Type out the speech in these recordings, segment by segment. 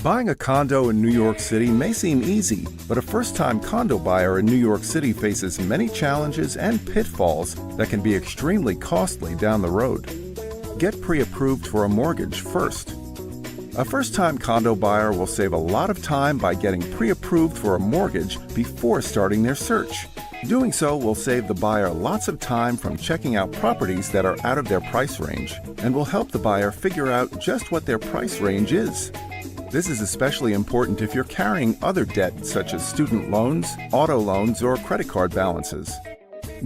Buying a condo in New York City may seem easy, but a first-time condo buyer in New York City faces many challenges and pitfalls that can be extremely costly down the road. Get pre-approved for a mortgage first. A first-time condo buyer will save a lot of time by getting pre-approved for a mortgage before starting their search. Doing so will save the buyer lots of time from checking out properties that are out of their price range, and will help the buyer figure out just what their price range is. This is especially important if you're carrying other debt such as student loans, auto loans, or credit card balances.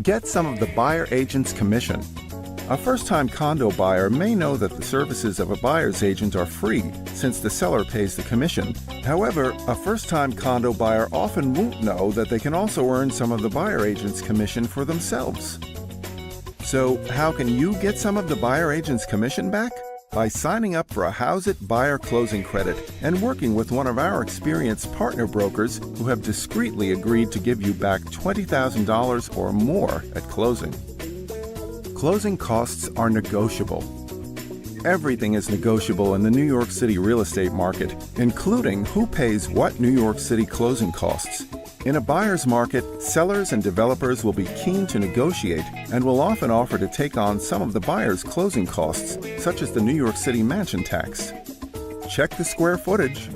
Get some of the buyer agent's commission. A first-time condo buyer may know that the services of a buyer's agent are free since the seller pays the commission. However, a first-time condo buyer often won't know that they can also earn some of the buyer agent's commission for themselves. So, how can you get some of the buyer agent's commission back? By signing up for a Hauseit buyer closing credit and working with one of our experienced partner brokers who have discreetly agreed to give you back $20,000 or more at closing. Closing costs are negotiable. Everything is negotiable in the New York City real estate market, including who pays what New York City closing costs. In a buyer's market, sellers and developers will be keen to negotiate and will often offer to take on some of the buyer's closing costs, such as the New York City mansion tax. Check the square footage.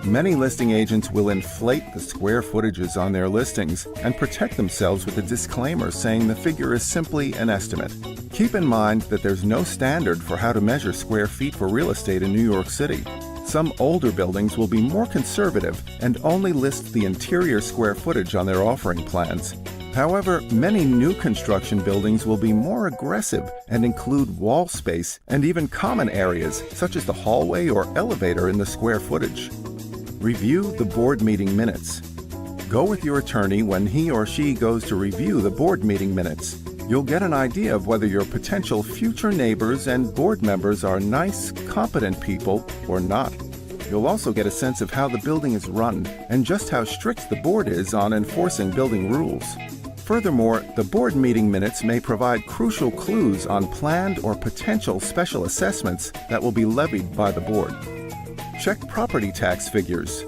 Many listing agents will inflate the square footages on their listings and protect themselves with a disclaimer saying the figure is simply an estimate. Keep in mind that there's no standard for how to measure square feet for real estate in New York City. Some older buildings will be more conservative and only list the interior square footage on their offering plans. However, many new construction buildings will be more aggressive and include wall space and even common areas such as the hallway or elevator in the square footage. Review the board meeting minutes. Go with your attorney when he or she goes to review the board meeting minutes. You'll get an idea of whether your potential future neighbors and board members are nice, competent people or not. You'll also get a sense of how the building is run and just how strict the board is on enforcing building rules. Furthermore, the board meeting minutes may provide crucial clues on planned or potential special assessments that will be levied by the board. Check property tax figures.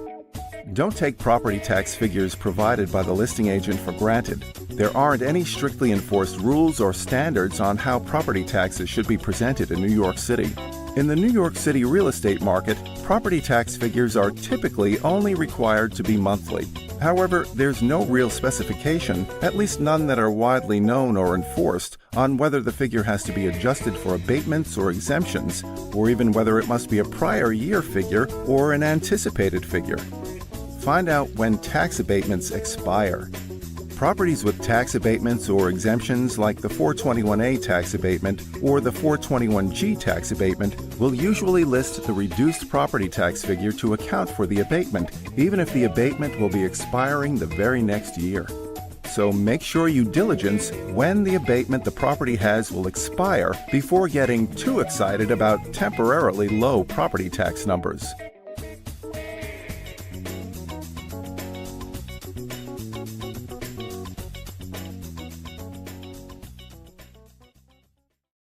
Don't take property tax figures provided by the listing agent for granted. There aren't any strictly enforced rules or standards on how property taxes should be presented in New York City. In the New York City real estate market, property tax figures are typically only required to be monthly. However, there's no real specification, at least none that are widely known or enforced, on whether the figure has to be adjusted for abatements or exemptions, or even whether it must be a prior year figure or an anticipated figure. Find out when tax abatements expire. Properties with tax abatements or exemptions like the 421A tax abatement or the 421G tax abatement will usually list the reduced property tax figure to account for the abatement, even if the abatement will be expiring the very next year. So make sure you diligence when the abatement the property has will expire before getting too excited about temporarily low property tax numbers.